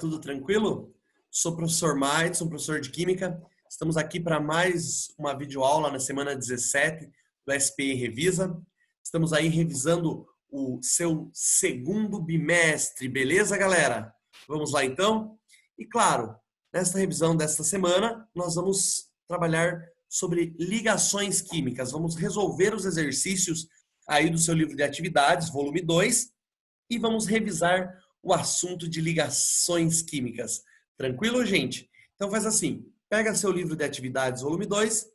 tudo tranquilo? Sou o professor Maidson, professor de Química. Estamos aqui para mais uma videoaula na semana 17 do SPI Revisa. Estamos aí revisando o seu segundo bimestre, beleza, galera? Vamos lá, então? E claro, nesta revisão desta semana, nós vamos trabalhar sobre ligações químicas. Vamos resolver os exercícios aí do seu livro de atividades, volume 2, e vamos revisar o assunto de ligações químicas. Tranquilo, gente? Então faz assim, pega seu livro de atividades, volume 2,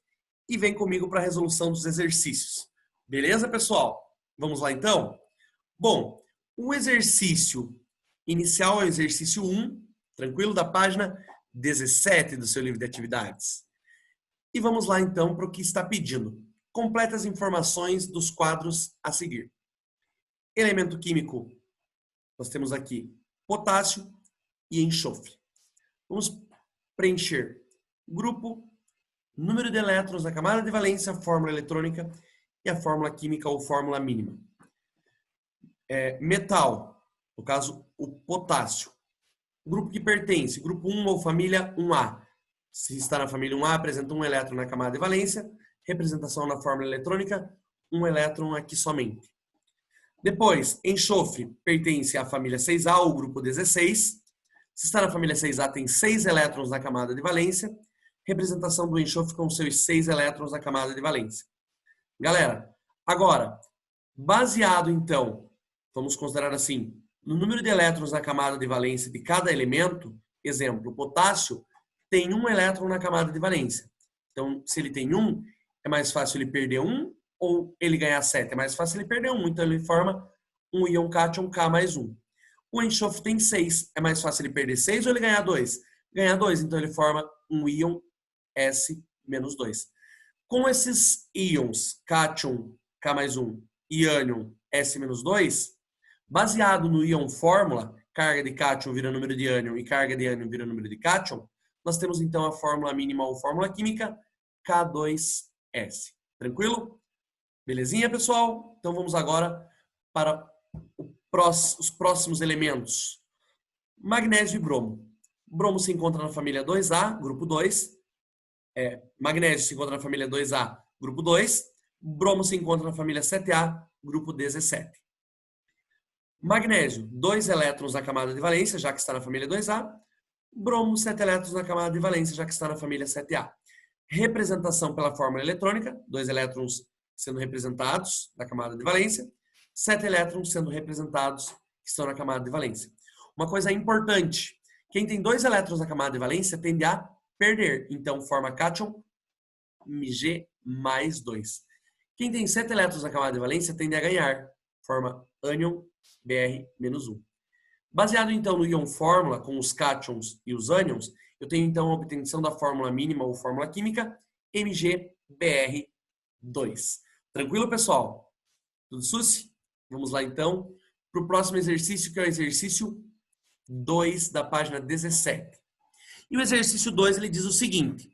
e vem comigo para a resolução dos exercícios. Beleza, pessoal? Vamos lá, então? Bom, o exercício inicial é o exercício 1, tranquilo, da página 17 do seu livro de atividades. E vamos lá, então, para o que está pedindo. Complete as informações dos quadros a seguir. Elemento químico, nós temos aqui potássio e enxofre. Vamos preencher grupo, número de elétrons na camada de valência, fórmula eletrônica e a fórmula química ou fórmula mínima. Metal, no caso, o potássio. Grupo que pertence, grupo 1 ou família 1A. Se está na família 1A, apresenta um elétron na camada de valência, representação na fórmula eletrônica, um elétron aqui somente. Depois, enxofre pertence à família 6A, ou grupo 16. Se está na família 6A, tem 6 elétrons na camada de valência. Representação do enxofre com seus 6 elétrons na camada de valência. Galera, agora, baseado então, vamos considerar assim, no número de elétrons na camada de valência de cada elemento, exemplo, o potássio tem 1 elétron na camada de valência. Então, se ele tem 1, é mais fácil ele perder 1 ou ele ganhar 7. É mais fácil ele perder 1, então ele forma um íon cátion K mais 1. O enxofre tem 6, é mais fácil ele perder 6 ou ele ganhar 2? Ganhar 2, então ele forma um íon S menos 2. Com esses íons cátion K mais 1 e ânion S menos 2, baseado no íon fórmula, carga de cátion vira número de ânion e carga de ânion vira número de cátion, nós temos então a fórmula mínima ou fórmula química K2S. Tranquilo? Belezinha, pessoal? Então vamos agora para os próximos elementos. Magnésio e bromo. Bromo se encontra na família 2A, grupo 2. Magnésio se encontra na família 2A, grupo 2. Bromo se encontra na família 7A, grupo 17. Magnésio, 2 elétrons na camada de valência, já que está na família 2A. Bromo, 7 elétrons na camada de valência, já que está na família 7A. Representação pela fórmula eletrônica, 2 elétrons sendo representados na camada de valência, 7 elétrons sendo representados que estão na camada de valência. Uma coisa importante, quem tem 2 elétrons na camada de valência tende a perder, então forma cátion Mg mais 2. Quem tem 7 elétrons na camada de valência tende a ganhar, forma ânion Br menos 1. Baseado então no íon fórmula com os cátions e os ânions, eu tenho então a obtenção da fórmula mínima ou fórmula química MgBr2. Tranquilo, pessoal? Tudo suci? Vamos lá, então, para o próximo exercício, que é o exercício 2 da página 17. E o exercício 2, ele diz o seguinte.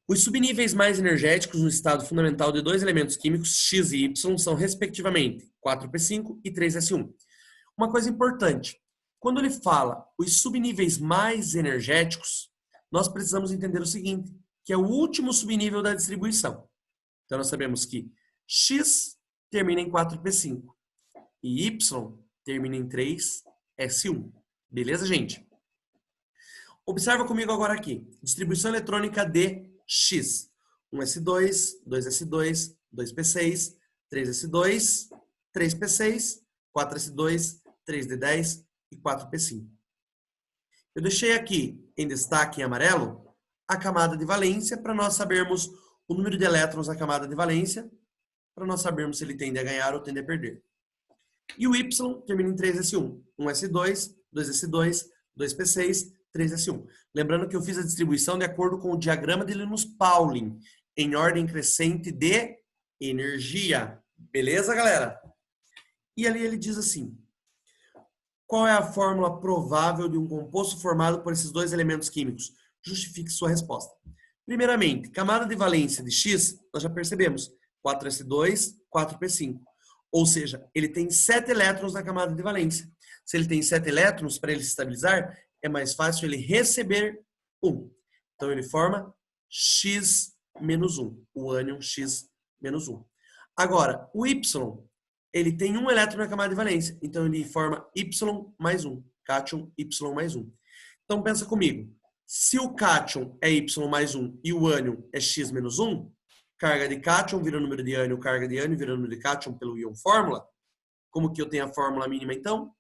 Os subníveis mais energéticos no estado fundamental de 2 elementos químicos, X e Y, são, respectivamente, 4p5 e 3s1. Uma coisa importante, quando ele fala os subníveis mais energéticos, nós precisamos entender o seguinte, que é o último subnível da distribuição. Então, nós sabemos que X termina em 4p5 e Y termina em 3s1. Beleza, gente? Observa comigo agora aqui. Distribuição eletrônica de X. 1s2, 2s2, 2p6, 3s2, 3p6, 4s2, 3d10 e 4p5. Eu deixei aqui em destaque em amarelo a camada de valência para nós sabermos o número de elétrons na camada de valência, para nós sabermos se ele tende a ganhar ou tende a perder. E o Y termina em 3s1. 1s2, 2s2, 2p6, 3s1. Lembrando que eu fiz a distribuição de acordo com o diagrama de Linus-Pauling, em ordem crescente de energia. Beleza, galera? E ali ele diz assim, qual é a fórmula provável de um composto formado por esses 2 elementos químicos? Justifique sua resposta. Primeiramente, camada de valência de X, nós já percebemos, 4s2, 4p5. Ou seja, ele tem 7 elétrons na camada de valência. Se ele tem 7 elétrons, para ele se estabilizar, é mais fácil ele receber 1. Então ele forma X menos 1, o ânion X menos 1. Agora, o Y, ele tem 1 elétron na camada de valência, então ele forma Y mais 1, cátion Y mais 1. Então pensa comigo, se o cátion é Y mais 1 e o ânion é X menos 1, carga de cátion vira número de ânion, carga de ânion vira número de cátion pelo íon fórmula. Como que eu tenho a fórmula mínima então?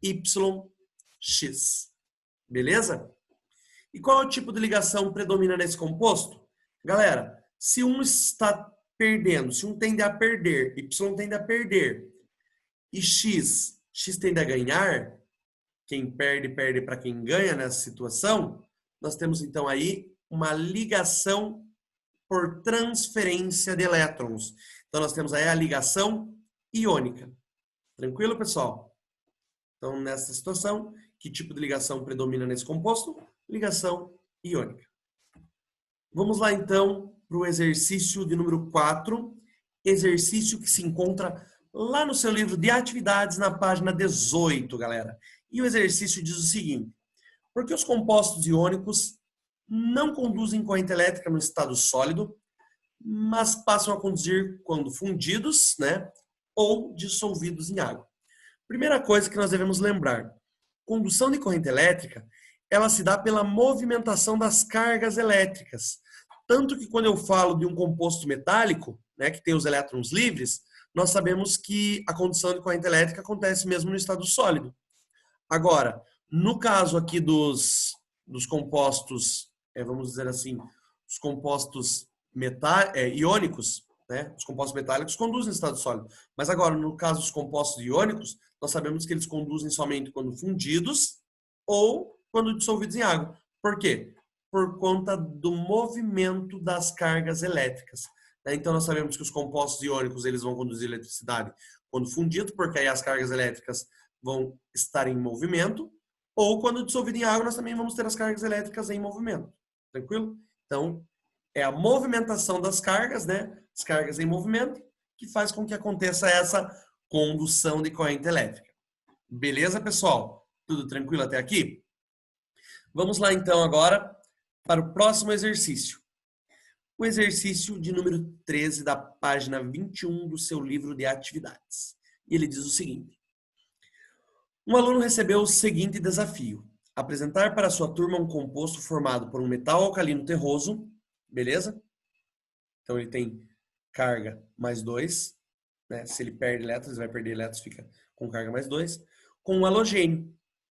YX. Beleza? E qual é o tipo de ligação que predomina nesse composto? Galera, se um está perdendo, se um tende a perder, Y tende a perder, e X tende a ganhar, quem perde, perde para quem ganha nessa situação, nós temos então aí uma ligação por transferência de elétrons. Então nós temos aí a ligação iônica. Tranquilo, pessoal? Então, nessa situação, que tipo de ligação predomina nesse composto? Ligação iônica. Vamos lá, então, para o exercício de número 4, exercício que se encontra lá no seu livro de atividades, na página 18, galera. E o exercício diz o seguinte: por que os compostos iônicos não conduzem corrente elétrica no estado sólido, mas passam a conduzir quando fundidos, né, ou dissolvidos em água? Primeira coisa que nós devemos lembrar: condução de corrente elétrica, ela se dá pela movimentação das cargas elétricas. Tanto que quando eu falo de um composto metálico, né, que tem os elétrons livres, nós sabemos que a condução de corrente elétrica acontece mesmo no estado sólido. Agora, no caso aqui dos compostos, vamos dizer assim, os compostos iônicos, né, os compostos metálicos conduzem no estado sólido. Mas agora, no caso dos compostos iônicos, nós sabemos que eles conduzem somente quando fundidos ou quando dissolvidos em água. Por quê? Por conta do movimento das cargas elétricas. Então, nós sabemos que os compostos iônicos eles vão conduzir eletricidade quando fundido, porque aí as cargas elétricas vão estar em movimento, ou quando dissolvido em água, nós também vamos ter as cargas elétricas em movimento. Tranquilo? Então, é a movimentação das cargas, né? As cargas em movimento, que faz com que aconteça essa condução de corrente elétrica. Beleza, pessoal? Tudo tranquilo até aqui? Vamos lá, então, agora para o próximo exercício. O exercício de número 13 da página 21 do seu livro de atividades. E ele diz o seguinte: um aluno recebeu o seguinte desafio: apresentar para sua turma um composto formado por um metal alcalino terroso, beleza? Então ele tem carga mais 2, né? Se ele perde elétrons, ele vai perder elétrons, fica com carga mais 2, com um halogênio,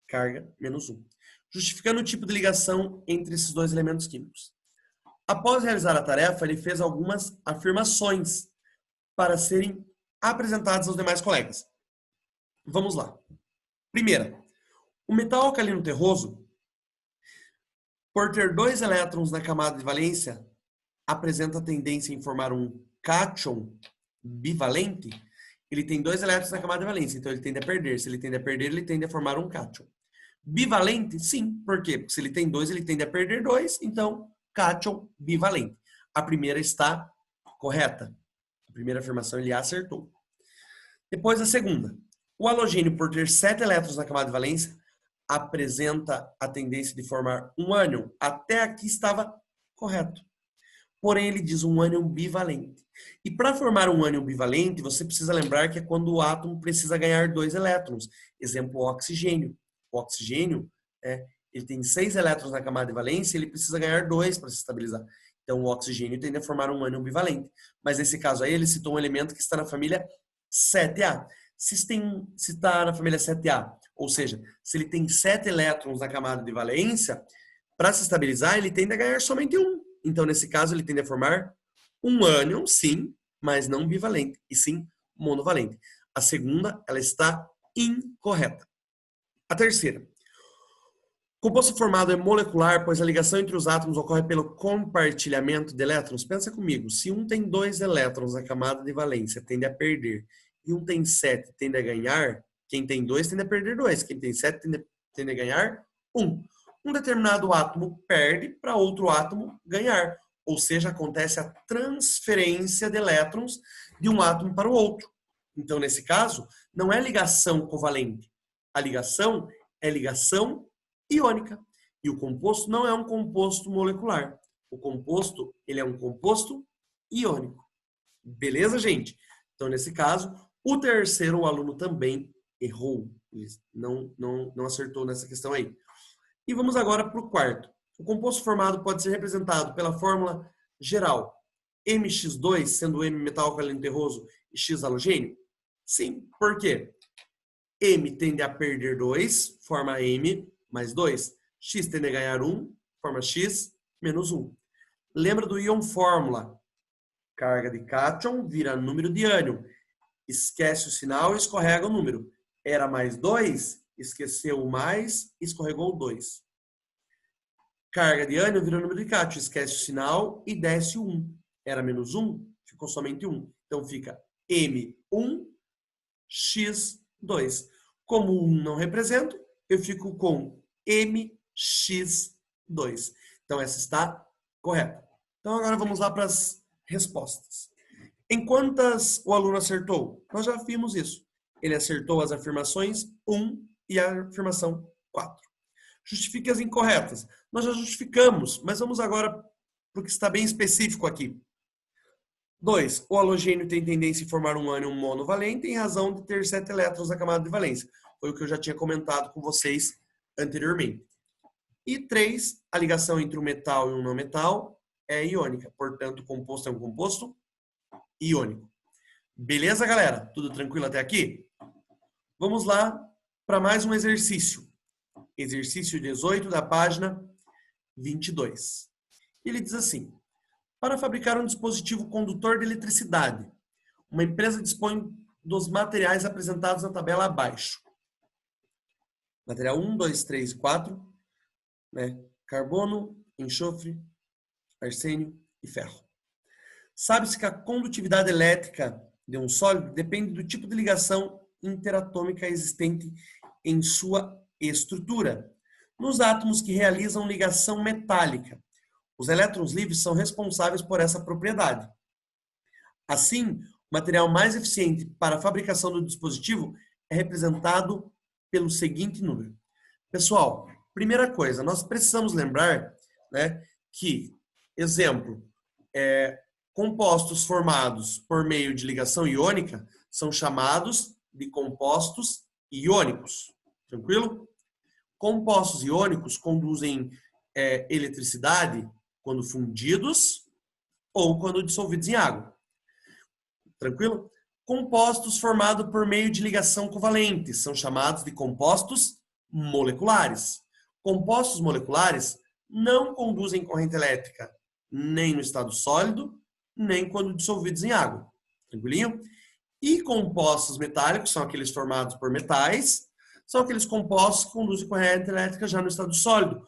carga menos 1. Justificando o tipo de ligação entre esses dois elementos químicos. Após realizar a tarefa, ele fez algumas afirmações para serem apresentadas aos demais colegas. Vamos lá. Primeira, o metal alcalino terroso, por ter 2 elétrons na camada de valência, apresenta tendência em formar um cátion bivalente. Ele tem 2 elétrons na camada de valência, então ele tende a perder. Se ele tende a perder, ele tende a formar um cátion. Bivalente? Sim. Por quê? Porque se ele tem 2, ele tende a perder 2, então cátion bivalente. A primeira está correta. A primeira afirmação ele acertou. Depois a segunda. O halogênio, por ter 7 elétrons na camada de valência, apresenta a tendência de formar um ânion. Até aqui estava correto. Porém, ele diz um ânion bivalente. E para formar um ânion bivalente, você precisa lembrar que é quando o átomo precisa ganhar 2 elétrons. Exemplo, o oxigênio. O oxigênio, ele tem 6 elétrons na camada de valência, ele precisa ganhar 2 para se estabilizar. Então, o oxigênio tende a formar um ânion bivalente. Mas nesse caso aí, ele citou um elemento que está na família 7A. Se está na família 7A, ou seja, se ele tem 7 elétrons na camada de valência, para se estabilizar, ele tende a ganhar somente 1. Então, nesse caso, ele tende a formar um ânion, sim, mas não bivalente, e sim monovalente. A segunda, ela está incorreta. A terceira. O composto formado é molecular, pois a ligação entre os átomos ocorre pelo compartilhamento de elétrons. Pensa comigo, se um tem 2 elétrons na camada de valência, tende a perder, e um tem 7, tende a ganhar, quem tem 2 tende a perder 2, quem tem 7 tende a ganhar 1. Um determinado átomo perde para outro átomo ganhar, ou seja, acontece a transferência de elétrons de um átomo para o outro. Então, nesse caso, não é ligação covalente. A ligação é ligação iônica. E o composto não é um composto molecular. O composto, ele é um composto iônico. Beleza, gente? Então, nesse caso, o terceiro aluno também errou. Ele não acertou nessa questão aí. E vamos agora para o quarto. O composto formado pode ser representado pela fórmula geral MX2, sendo M metal alcalino terroso e X halogênio? Sim. Por quê? M tende a perder 2, forma M mais 2. X tende a ganhar 1, forma X menos 1. Lembra do íon fórmula? Carga de cátion vira número de ânion. Esquece o sinal e escorrega o número. Era mais 2, esqueceu o mais, escorregou o 2. Carga de ânion vira número de cátion. Esquece o sinal e desce o 1. Era menos 1, ficou somente 1. Então fica M1, X2. Como o 1 não represento, eu fico com MX2. Então essa está correta. Então agora vamos lá para as respostas. Em quantas o aluno acertou? Nós já vimos isso. Ele acertou as afirmações 1 e a afirmação 4. Justifique as incorretas. Nós já justificamos, mas vamos agora para o que está bem específico aqui. 2. O halogênio tem tendência a formar um ânion monovalente em razão de ter 7 elétrons na camada de valência. Foi o que eu já tinha comentado com vocês anteriormente. E 3. A ligação entre um metal e um não metal é iônica. Portanto, o composto é um composto iônico. Beleza, galera? Tudo tranquilo até aqui? Vamos lá para mais um exercício. Exercício 18 da página 22. Ele diz assim: para fabricar um dispositivo condutor de eletricidade, uma empresa dispõe dos materiais apresentados na tabela abaixo. Material 1, 2, 3 e 4, né? Carbono, enxofre, arsênio e ferro. Sabe-se que a condutividade elétrica de um sólido depende do tipo de ligação interatômica existente em sua estrutura. Nos átomos que realizam ligação metálica, os elétrons livres são responsáveis por essa propriedade. Assim, o material mais eficiente para a fabricação do dispositivo é representado pelo seguinte número. Pessoal, primeira coisa, nós precisamos lembrar, né, que, exemplo, compostos formados por meio de ligação iônica são chamados de compostos iônicos. Tranquilo? Compostos iônicos conduzem eletricidade quando fundidos ou quando dissolvidos em água. Tranquilo? Compostos formados por meio de ligação covalente são chamados de compostos moleculares. Compostos moleculares não conduzem corrente elétrica nem no estado sólido, nem quando dissolvidos em água. Tranquilinho? E compostos metálicos são aqueles formados por metais, são aqueles compostos que conduzem corrente elétrica já no estado sólido.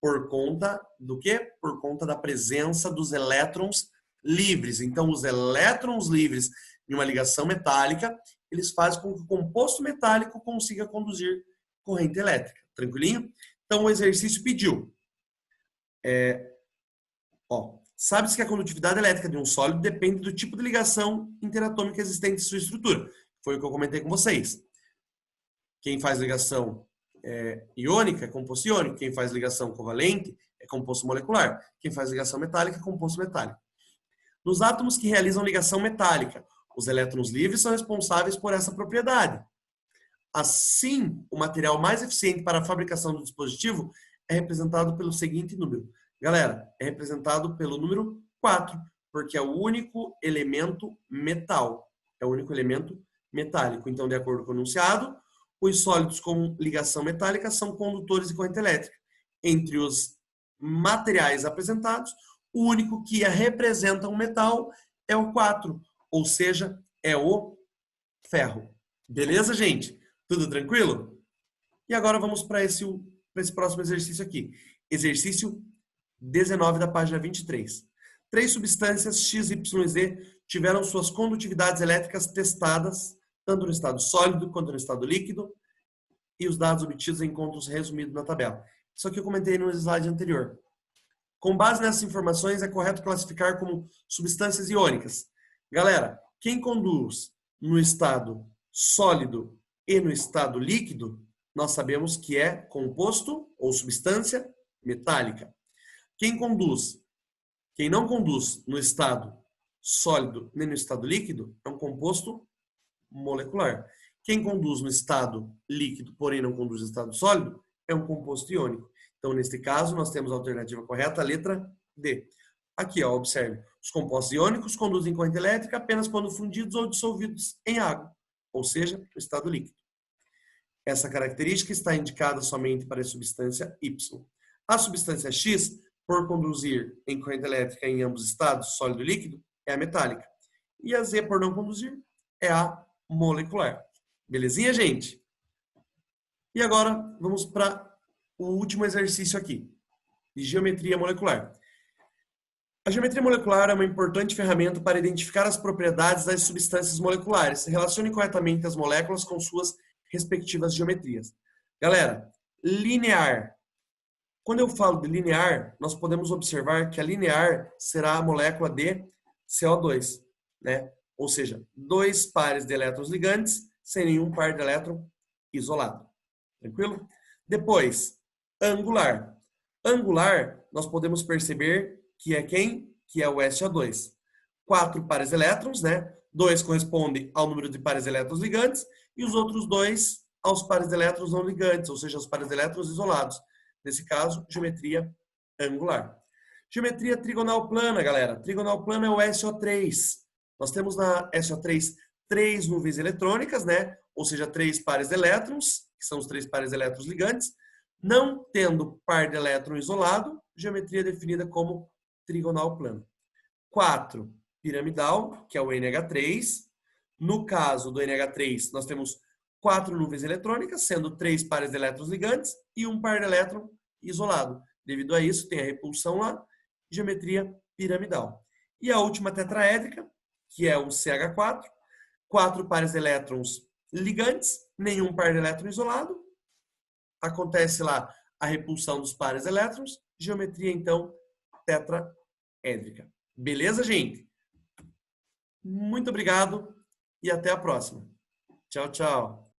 Por conta do quê? Por conta da presença dos elétrons livres. Então, os elétrons livres em uma ligação metálica, eles fazem com que o composto metálico consiga conduzir corrente elétrica. Tranquilinho? Então, o exercício pediu. Sabe-se que a condutividade elétrica de um sólido depende do tipo de ligação interatômica existente em sua estrutura. Foi o que eu comentei com vocês. Quem faz ligação iônica é composto iônico. Quem faz ligação covalente é composto molecular. Quem faz ligação metálica é composto metálico. Nos átomos que realizam ligação metálica, os elétrons livres são responsáveis por essa propriedade. Assim, o material mais eficiente para a fabricação do dispositivo é representado pelo seguinte número. Galera, é representado pelo número 4, porque é o único elemento metal. É o único elemento metálico. Então, de acordo com o enunciado, os sólidos com ligação metálica são condutores de corrente elétrica. Entre os materiais apresentados, o único que representa um metal é o 4, ou seja, é o ferro. Beleza, gente? Tudo tranquilo? E agora vamos para esse próximo exercício aqui. Exercício 19 da página 23. 3 substâncias X, Y e Z tiveram suas condutividades elétricas testadas, tanto no estado sólido quanto no estado líquido, e os dados obtidos encontram-se resumidos na tabela. Isso aqui eu comentei no slide anterior. Com base nessas informações, é correto classificar como substâncias iônicas. Galera, quem conduz no estado sólido e no estado líquido, nós sabemos que é composto ou substância metálica. Quem não conduz no estado sólido nem no estado líquido é um composto molecular. Quem conduz no estado líquido, porém não conduz no estado sólido, é um composto iônico. Então, neste caso, nós temos a alternativa correta, a letra D. Aqui, ó, observe. Os compostos iônicos conduzem corrente elétrica apenas quando fundidos ou dissolvidos em água, ou seja, no estado líquido. Essa característica está indicada somente para a substância Y. A substância X, por conduzir em corrente elétrica em ambos estados, sólido e líquido, é a metálica. E a Z, por não conduzir, é a molecular. Belezinha, gente? E agora, vamos para o último exercício aqui, de geometria molecular. A geometria molecular é uma importante ferramenta para identificar as propriedades das substâncias moleculares. Relacione corretamente as moléculas com suas respectivas geometrias. Galera, linear. Quando eu falo de linear, nós podemos observar que a linear será a molécula de CO2, né? Ou seja, 2 pares de elétrons ligantes sem nenhum par de elétron isolado. Tranquilo? Depois, angular. Angular, nós podemos perceber que é quem? Que é o SO2. 4 pares de elétrons, né? 2 corresponde ao número de pares de elétrons ligantes e os outros 2 aos pares de elétrons não ligantes, ou seja, aos pares de elétrons isolados. Nesse caso, geometria angular. Geometria trigonal plana, galera. Trigonal plana é o SO3. Nós temos na SO3 3 nuvens eletrônicas, né? Ou seja, 3 pares de elétrons, que são os 3 pares de elétrons ligantes. Não tendo par de elétron isolado, geometria definida como trigonal plana. 4, piramidal, que é o NH3. No caso do NH3, nós temos 4 nuvens eletrônicas, sendo 3 pares de elétrons ligantes e um par de elétron isolado. Devido a isso, tem a repulsão lá, geometria piramidal. E a última tetraédrica, que é o CH4, 4 pares de elétrons ligantes, nenhum par de elétron isolado. Acontece lá a repulsão dos pares de elétrons, geometria, então, tetraédrica. Beleza, gente? Muito obrigado e até a próxima. Tchau, tchau.